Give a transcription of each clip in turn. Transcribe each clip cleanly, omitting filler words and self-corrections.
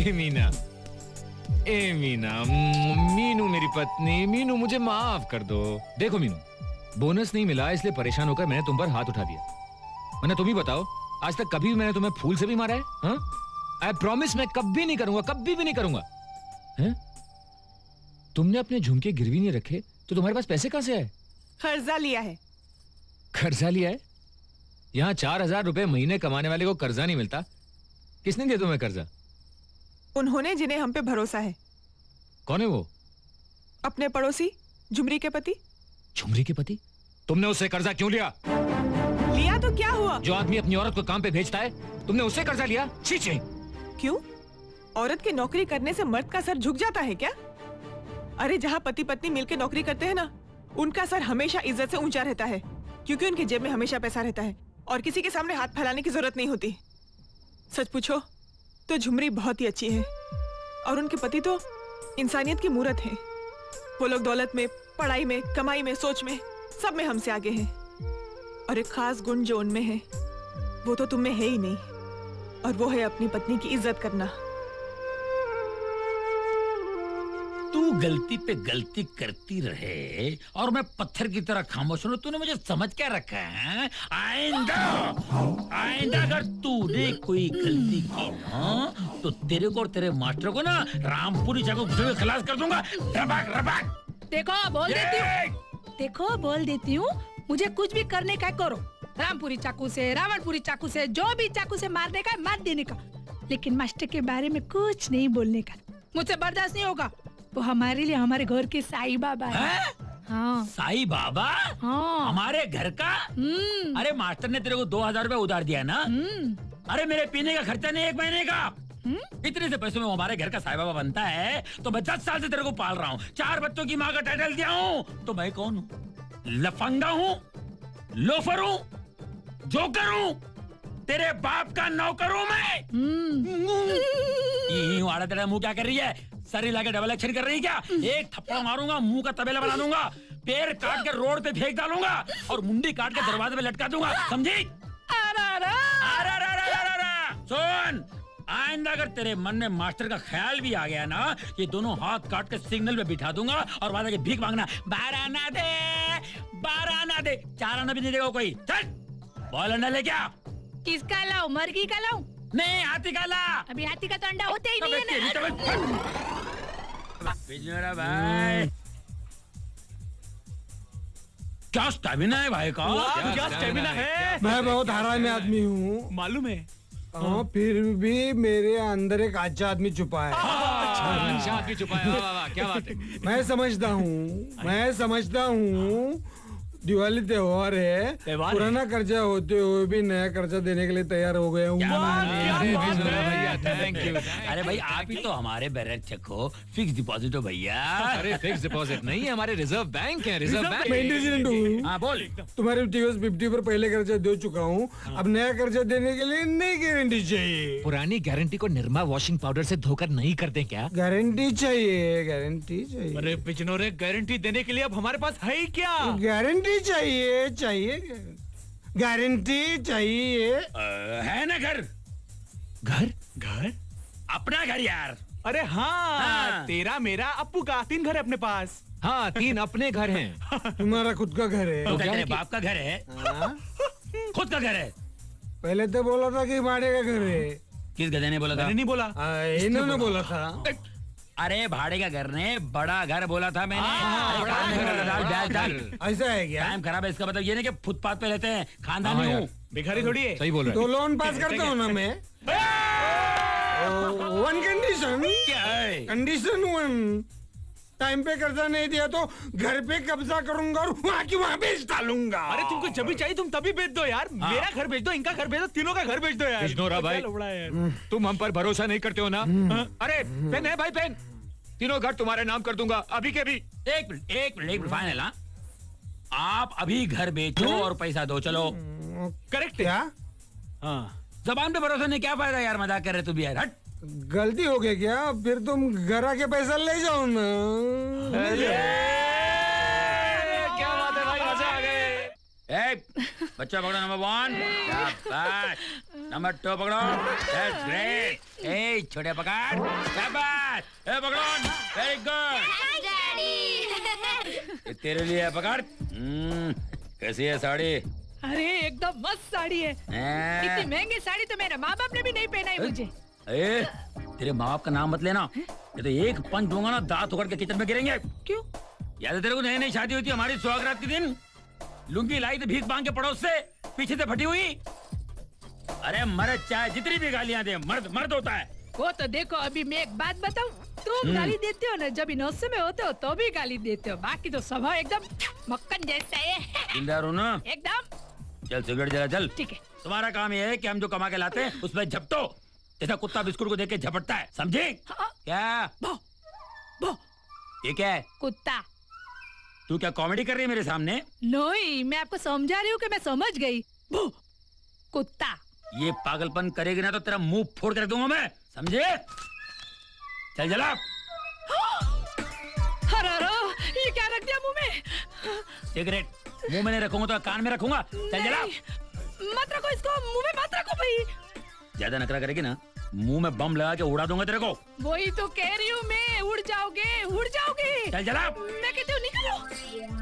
ए मीना, ए मीना, मीनू मेरी पत्नी, मीनू मुझे माफ कर दो। देखो मीनू, बोनस नहीं मिला इसलिए परेशान होकर मैंने तुम पर हाथ उठा दिया, वरना तुम ही बताओ आज तक कभी मैंने तुम्हें फूल से भी मारा है? हाँ? आई प्रॉमिस मैं कभी नहीं करूंगा, कभी भी नहीं करूंगा। हैं? तुमने अपने झुमके गिरवी नहीं रखे तो तुम्हारे पास पैसे कहां से आए? कर्जा लिया है। कर्जा लिया है? यहाँ 4,000 रुपए महीने कमाने वाले को कर्जा नहीं मिलता, किसने दिया तुम्हें कर्जा? उन्होंने, जिन्हें हम पे भरोसा है। कौन है वो? अपने पड़ोसी झुमरी के पति। झुमरी के पति? तुमने उससे कर्जा क्यों लिया? लिया तो क्या हुआ? जो आदमी अपनी औरत को काम पे भेजता है, तुमने उससे कर्जा लिया? छी छी। क्यों? औरत की नौकरी करने से मर्द का सर झुक जाता है क्या? अरे जहाँ पति पत्नी मिलकर नौकरी करते हैं ना, उनका सर हमेशा इज्जत से ऊंचा रहता है, क्योंकि उनकी जेब में हमेशा पैसा रहता है और किसी के सामने हाथ फैलाने की जरूरत नहीं होती। सच पूछो तो झुमरी बहुत ही अच्छी है और उनके पति तो इंसानियत की मूरत है। वो लोग दौलत में, पढ़ाई में, कमाई में, सोच में, सब में हमसे आगे हैं। और एक खास गुण जो उनमें है वो तो तुम में है ही नहीं, और वो है अपनी पत्नी की इज्जत करना। तू गलती पे गलती करती रहे और मैं पत्थर की तरह खामोश हूं, तूने मुझे समझ क्या रखा है? आइंदा अगर तूने कोई गलती की ना तो तेरे को और तेरे मास्टर को ना रामपुरी चाकू से खलास कर दूंगा। रबाक रबाक। देखो बोल देती हूँ, मुझे कुछ भी करने का करो, रामपुरी चाकू से, रावणपुरी चाकू से, जो भी चाकू से मारने का मार देने का, लेकिन मास्टर के बारे में कुछ नहीं बोलने का। मुझसे बर्दाश्त नहीं होगा। वो हमारे लिए हमारे घर के साईं बाबा है। हाँ। साईं बाबा? हाँ। हमारे घर का? अरे मास्टर ने तेरे को 2,000 रुपए उधार दिया ना? अरे मेरे पीने का खर्चा नहीं 1 महीने का। इतने से पैसों में हमारे घर का साईं बाबा बनता है तो मैं 10 साल से तेरे को पाल रहा हूँ, 4 बच्चों की माँ का टाइटल दिया हूँ। तो मैं कौन हूँ? लफंगा हूँ, लोफर हूँ, जोकर हूँ, तेरे बाप का नौकर हूँ मैं। आड़ा तेरा मुंह क्या कर रही है? सर हिला के डबल एक्शन कर रही है क्या? एक थप्पड़ मारूंगा, मुंह का तबेला बना दूंगा, पैर काट के रोड पे फेंक डालूंगा और मुंडी काट के दरवाजे पे लटका दूंगा, समझी? सुन, आइंदा अगर तेरे मन में मास्टर का ख्याल भी आ गया ना, ये दोनों हाथ काट के सिग्नल पे बिठा दूंगा और वादा के भीख मांगना, 12 आना दे, 12 आना दे। 4 आना भी नहीं देगा कोई। चल बॉल अंडा ले क्या? किसका लाऊं? मर्गी का लाऊं? नहीं, हाथी का ला। अभी हाथी का तो अंडा होता ही नहीं है ना। मेरा भाई क्या स्टेमिना है भाई का? क्या स्टेमिना है? मैं बहुत हरामी आदमी हूँ, मालूम है। हाँ, फिर भी मेरे अंदर एक अच्छा आदमी छुपा है। अच्छा आदमी छुपा है। वाह वाह, क्या बात है। मैं समझता हूँ दिवाली त्योहार है, पुराना कर्जा होते हुए भी नया कर्जा देने के लिए तैयार हो गए हूँ। Thank you. अरे भाई आप ही तो हमारे बैरक चेक हो, फिक्स डिपॉजिट हो भैया। अरे फिक्स डिपॉजिट नहीं, हमारे रिजर्व बैंक है। Reserve bank. मैं इंटेलिजेंट हूँ। हाँ बोल। तुम्हारे टीवीएस 50 पर पहले कर्जा दे चुका हूँ, अब नया कर्जा देने के लिए नई गारंटी चाहिए। पुरानी गारंटी को निरमा वॉशिंग पाउडर से धोकर नहीं करते क्या? गारंटी चाहिए, गारंटी चाहिए। अरे बिजनोरे, गारंटी देने के लिए अब हमारे पास है ही क्या? गारंटी चाहिए गारंटी चाहिए। है ना घर? घर? अपना घर यार। अरे हाँ, तेरा, मेरा, अप्पू का 3 घर है अपने पास। हाँ, 3 अपने घर हैं। तुम्हारा खुद का घर है? तो क्या तेरे बाप का घर है? खुद का घर है? पहले तो बोला था कि भाड़े का घर है। किस गधे ने बोला था? मैंने नहीं बोला, इन्होंने बोला था। अरे भाड़े का घर ने बड़ा घर बोला था मैंने। ऐसा है क्या? टाइम खराब है, इसका मतलब ये नहीं कि फुटपाथ पे रहते हैं, खानदानी हूँ, भिखारी थोड़ी है। सही बोल रहा तो लोन पास करता हूँ ना मैं। One condition. क्या है? कंडीशन 1, टाइम पे कर्जा नहीं दिया तो घर पे कब्जा करूंगा और वहाँ की वहाँ बेच डालूंगा। अरे तुमको जब भी चाहिए तुम तभी बेच दो यार। मेरा घर बेच दो, इनका घर बेच दो, तीनों का घर बेच दो यार। बिजनोरा भाई, तुम हम पर भरोसा नहीं करते हो ना? अरे पेन है भाई, पेन। तीनों घर तुम्हारे नाम कर दूंगा अभी के भी। एक मिनट फाइनल। आप अभी घर बेचो और पैसा दो, चलो। करेक्ट क्या? हाँ, जबान पे भरोसा नहीं, क्या फायदा यार, मजाक कर रहे तू भी यार। हट, गलती हो गई क्या? फिर तुम घर आके पैसा ले जाओ ना। क्या बात है भाई, मजा आ गए। बच्चा पकड़ो नंबर 1। नंबर 2 पकड़ो। That's great. ए छोटे पकड़। शाबाश। ए पकड़ो। Very good. ये तेरे लिए है, पकड़। कैसी है साड़ी? अरे एकदम मस्त साड़ी है। इतनी महंगी साड़ी तो मेरे माँ बाप ने भी नहीं पहनाई मुझे। ए, तेरे माँ बाप का नाम मत लेना। ये तो एक पंच दूंगा ना, दांत उखड़ के किचन में गिरेंगे। क्यों? याद है तेरे को, नई नई शादी हुई थी हमारी, सुहागरात के दिन लुंगी लाई थी भीख मांग के पड़ोस से, पीछे से फटी हुई। अरे मर्द चाहे जितनी भी गालियां दे, मर्द मर्द होता है। वो तो देखो, अभी मैं एक बात बताऊं, तुम गाली देते हो ना जब नौसे में होते हो तो भी गाली देते हो, बाकी तो स्वभाव एकदम मक्खन जैसा है। जिंदा रहो ना एकदम। चल सिगरेट जला, चल। ठीक है। तुम्हारा काम ये है कि हम जो कमा के लाते हैं उसमें झपटो, जैसा कुत्ता बिस्कुट को देख के झपटता है, समझे? हाँ। क्या भो, भो, ये क्या है? कुत्ता। तू क्या कॉमेडी कर रही है मेरे सामने? नहीं, मैं आपको समझा रही हूँ कि मैं समझ गई। भो, कुत्ता। ये पागलपन करेगी ना तो तेरा मुंह फोड़ कर दूंगा मैं, समझे? चल जला। अरे ये क्या रख दिया मुंह में? सिगरेट मुंह में नहीं रखूंगा तो कान में रखूंगा। चल जला। मत रखो इसको, मुंह में मत रखो भाई। ज्यादा नखरा करेगी ना, मुंह में बम लगा के उड़ा दूंगा तेरे को। वही तो कह रही हूँ मैं, उड़ जाओगे, उड़ जाओगे। चल जला। मैं कहती हूँ निकालो,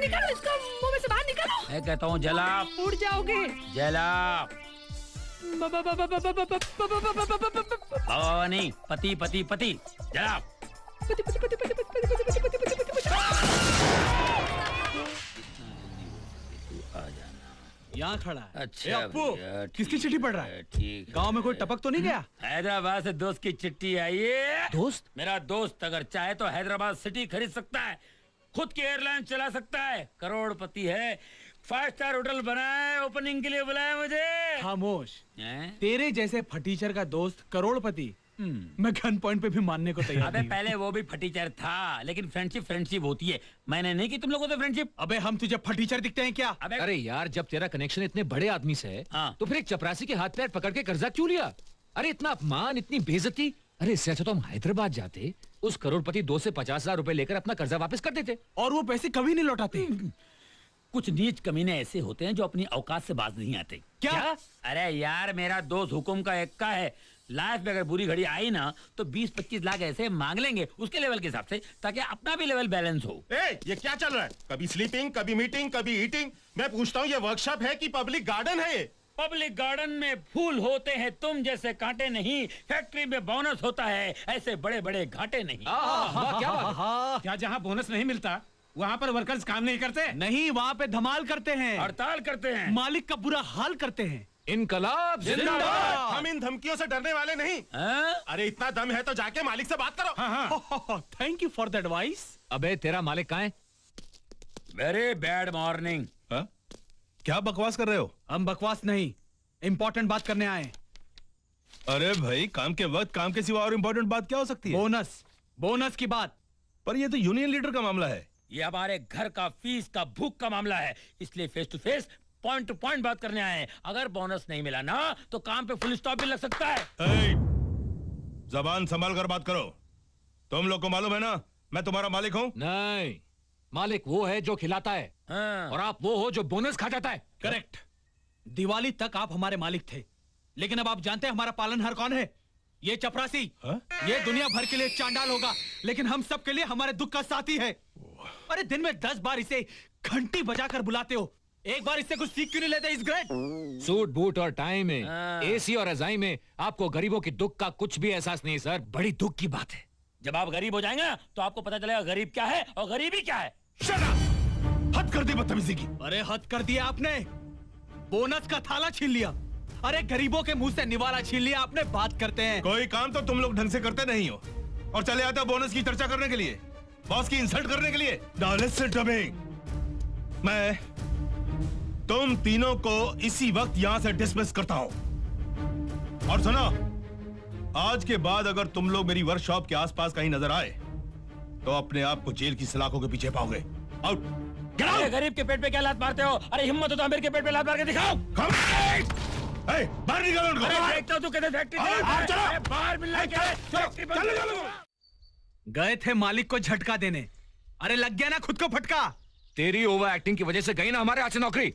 निकालो इसको मुंह में से बाहर निकालो। मैं कहता हूँ जला। उड़ जाओगे। जला। बाबा नहीं, पति पति पति। जला। पति पति पति पति पति पति पति पति पति पति पति। यहाँ खड़ा है। अच्छा ए, अप्पू, भैया, किसकी चिट्ठी पढ़ रहा है? ठीक है। गांव में कोई टपक तो नहीं गया? हैदराबाद से दोस्त की चिट्ठी आई है। दोस्त? मेरा दोस्त अगर चाहे तो हैदराबाद सिटी खरीद सकता है, खुद की एयरलाइन चला सकता है, करोड़पति है, 5 स्टार होटल बनाए, ओपनिंग के लिए बुलाया मुझे। खामोश। हैं? तेरे जैसे फटीचर का दोस्त करोड़पति, मैं गन पॉइंट पे भी मानने को तैयार अबे नहीं हूँ। पहले वो भी फटीचर था, लेकिन फ्रेंडशिप फ्रेंडशिप होती है। मैंने नहीं की तुम लोगों से फ्रेंडशिप। अबे हम तुझे फटीचर दिखते हैं क्या? अबे अरे यार, जब तेरा कनेक्शन इतने बड़े आदमी से है हाँ। तो फिर एक चपरासी के हाथ पैर पकड़ के कर्जा क्यों लिया? अरे इतना अपमान, इतनी बेइज्जती। अरे इससे अच्छा तो हम हैदराबाद जाते, उस करोड़पति 2 से 50,000 रुपए लेकर अपना कर्जा वापस कर देते। और वो पैसे कभी नहीं लौटाते। कुछ नीच कमीने ऐसे होते हैं जो अपनी औकात से बाज नहीं आते। क्या? अरे यार, मेरा दोस्त हुकुम का एक्का है। लाइफ में अगर बुरी घड़ी आई ना तो 20-25 लाख ऐसे मांग लेंगे उसके लेवल के हिसाब से, ताकि अपना भी लेवल बैलेंस हो। ये क्या चल रहा है? कभी स्लीपिंग, कभी मीटिंग, कभी ईटिंग। मैं पूछता हूँ, ये वर्कशॉप है कि पब्लिक गार्डन है? ये पब्लिक गार्डन में फूल होते हैं, तुम जैसे कांटे नहीं। फैक्ट्री में बोनस होता है, ऐसे बड़े बड़े घाटे नहीं। वाह, क्या बात है। हाँ, क्या जहाँ बोनस नहीं मिलता वहाँ पर वर्कर्स काम नहीं करते? नहीं, वहाँ पे धमाल करते हैं, हड़ताल करते हैं, मालिक का बुरा हाल करते हैं। इनकलाब जिंदाबाद। हम इन धमकियों से डरने वाले नहीं। हाँ? अरे इतना दम है तो जाके मालिक से बात करो। Thank you for the advice. अबे तेरा मालिक कहाँ है? Very bad morning. क्या बकवास कर रहे हो? हम बकवास नहीं, इम्पोर्टेंट बात करने आए। अरे भाई, काम के वक्त काम के सिवा और इम्पोर्टेंट बात क्या हो सकती है? बोनस, बोनस की बात। पर ये तो यूनियन लीडर का मामला है। ये हमारे घर का फीस का भूख का मामला है, इसलिए face to face point to point बात करने आए हैं। अगर बोनस नहीं मिला ना तो काम पे फुल स्टॉप भी लग सकता है। ए, जबान संभाल कर बात करो। तुम लोग को मालूम है ना, मैं तुम्हारा मालिक हूँ। नहीं, मालिक वो है जो खिलाता है, हाँ। और आप वो हो जो बोनस खा जाता है। करेक्ट। दिवाली तक आप हमारे मालिक थे, लेकिन अब आप जानते हैं हमारा पालनहार कौन है? ये चपरासी। हाँ? ये दुनिया भर के लिए चांडाल होगा, लेकिन हम सब के लिए हमारे दुख का साथी है। अरे दिन में 10 बार इसे घंटी बजाकर बुलाते हो, एक बार इससे कुछ सीख क्यों नहीं लेते? इस ग्रेट सूट बूट और टाई में, हाँ। एसी और रजाई में आपको गरीबों की दुख का कुछ भी एहसास नहीं सर। बड़ी दुख की बात है। जब आप गरीब हो जाएंगे तो आपको पता चलेगा गरीब क्या है और गरीबी क्या है। Shut up! हद कर दी बदतमीजी की। अरे हद कर दिया आपने, बोनस का थाला छीन लिया। अरे गरीबों के मुंह से निवाला छीन लिया आपने। बात करते हैं, कोई काम तो तुम लोग ढंग से करते नहीं हो और चले आते हो बोनस की चर्चा करने के लिए, बॉस की इंसल्ट करने के लिए। Now listen to me. मैं तुम तीनों को इसी वक्त यहां से डिसमिस करता हूं। और सुनो, आज के बाद अगर तुम लोग मेरी वर्कशॉप के आसपास कहीं नजर आए तो अपने आप को जेल की सलाखों के पीछे पाओगे। आउट। अरे गरीब के पेट पे क्या लात मारते हो? अरे हिम्मत हो तो अमीर के पेट पे लात मार के दिखाओ। बाहर निकालो उनको। अरे देखता हूं तू किधर फैक्ट्री से बाहर मिलना क्या है? गए थे मालिक को झटका देने, अरे लग गया ना खुद को फटका। तेरी ओवर एक्टिंग की वजह से गई ना हमारे हाथ से नौकरी।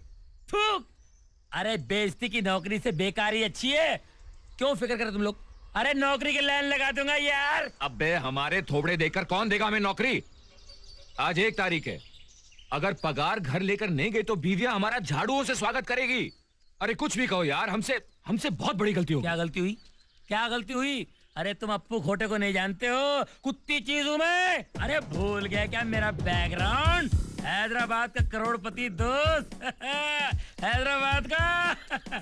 थूक। अरे बेइज्जती की नौकरी से बेकारी अच्छी है। क्यों फिक्र करे तुम लोग? अरे नौकरी की लाइन लगा दूंगा यार। अबे हमारे थोबड़े देकर कौन देगा हमें नौकरी? आज 1 तारीख है, अगर पगार घर लेकर नहीं गई तो बीवियां हमारा झाड़ुओं से स्वागत करेगी। अरे कुछ भी कहो यार, हमसे बहुत बड़ी गलती हो। क्या गलती हुई? क्या गलती हुई? अरे तुम अप्पू खोटे को नहीं जानते हो, कुत्ती चीज हूं मैं। अरे भूल गया क्या मेरा बैकग्राउंड? हैदराबाद का करोड़पति दोस्त हैदराबाद का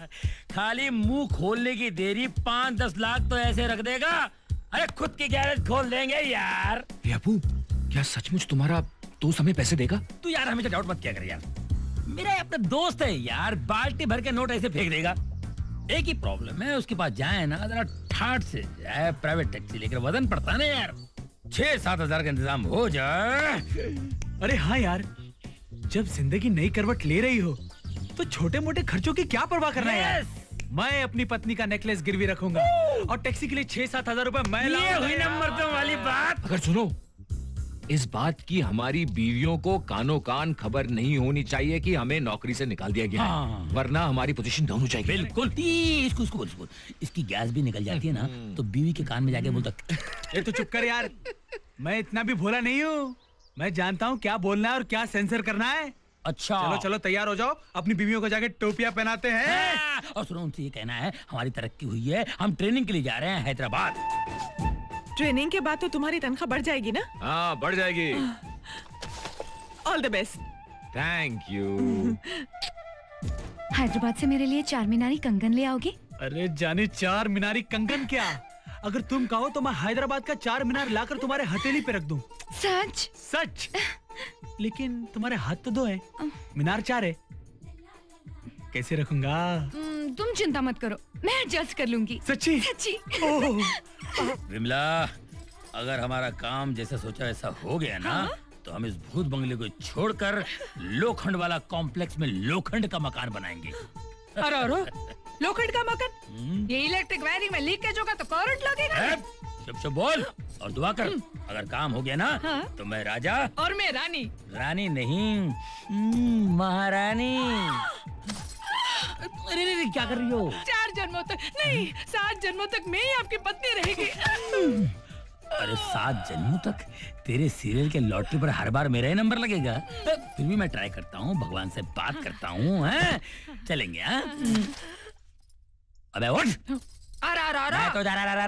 खाली मुंह खोलने की देरी 5-10 लाख तो ऐसे रख देगा। अरे खुद की गैरेज खोल देंगे यार। अप्पू, क्या सचमुच तुम्हारा दोस्त हमें पैसे देगा? तू यार हमेशा डाउट मत किया कर यार, मेरा अपना दोस्त है यार, बाल्टी भर के नोट ऐसे फेंक देगा। एक ही प्रॉब्लम है, उसके पास जाए ना जरा ठाट से जाए, प्राइवेट टैक्सी लेकर वजन पड़ता ना यार, 6-7 हजार का इंतजाम हो जाए। अरे हाँ यार, जब जिंदगी नई करवट ले रही हो तो छोटे मोटे खर्चों की क्या परवाह करना है यार। मैं अपनी पत्नी का नेकलेस गिरवी रखूंगा और टैक्सी के लिए 6-7 हजार रुपए मैं ये हुई नंबर तो वाली बात। अगर सुनो, इस बात की हमारी बीवियों को कानो कान खबर नहीं होनी चाहिए कि हमें नौकरी से निकाल दिया गया है, वरना हमारी पोजीशन डाउन हो जाएगी। बिल्कुल। इसको इसकी गैस भी निकल जाती है ना तो बीवी के कान में जाके बोलता। ये तो चुप कर यार, मैं इतना भी भोला नहीं हूँ, मैं जानता हूँ क्या बोलना है और क्या सेंसर करना है। अच्छा चलो चलो तैयार हो जाओ, अपनी बीवियों को जाके टोपियां पहनाते हैं। और सुनो, उनसे ये कहना है हमारी तरक्की हुई है, हम ट्रेनिंग के लिए जा रहे हैं हैदराबाद। ट्रेनिंग के बाद तो तुम्हारी तनख्वाह बढ़ जाएगी ना? हाँ बढ़ जाएगी। All the best. Thank you. Hyderabad से मेरे लिए 4 मीनारी कंगन ले आओगे? अरे जाने 4 मीनारी कंगन क्या, अगर तुम कहो तो मैं हैदराबाद का 4 मीनार लाकर तुम्हारे हथेली पे रख दूं। सच? सच। लेकिन तुम्हारे हाथ तो 2 है, मीनार 4 है, कैसे रखूंगा? तुम चिंता मत करो, मैं एडजस्ट कर लूंगी। सच्ची? सच्ची। विमला, अगर हमारा काम जैसा सोचा वैसा हो गया ना, तो हम इस भूत बंगले को छोड़कर लोखंड वाला कॉम्प्लेक्स में लोखंड का मकान बनाएंगे। अरे लोखंड का मकान? ये इलेक्ट्रिक वायरिंग में लीकेज होगा तो करंट लगेगा। चुप बोल और दुआ कर, अगर काम हो गया ना तो मैं राजा और मैं रानी। रानी नहीं, महारानी। अरे क्या कर रही हो? 4 जन्मों तक नहीं, 7 जन्मों तक मैं ही आपकी पत्नी रहेगी। अरे 7 जन्मों तक? तेरे सीरियल के लॉटरी पर हर बार मेरा ही नंबर लगेगा। फिर भी मैं ट्राई करता हूँ, भगवान से बात करता हूँ। चलेंगे? अबे उठ। अरे मैं तो जा रहा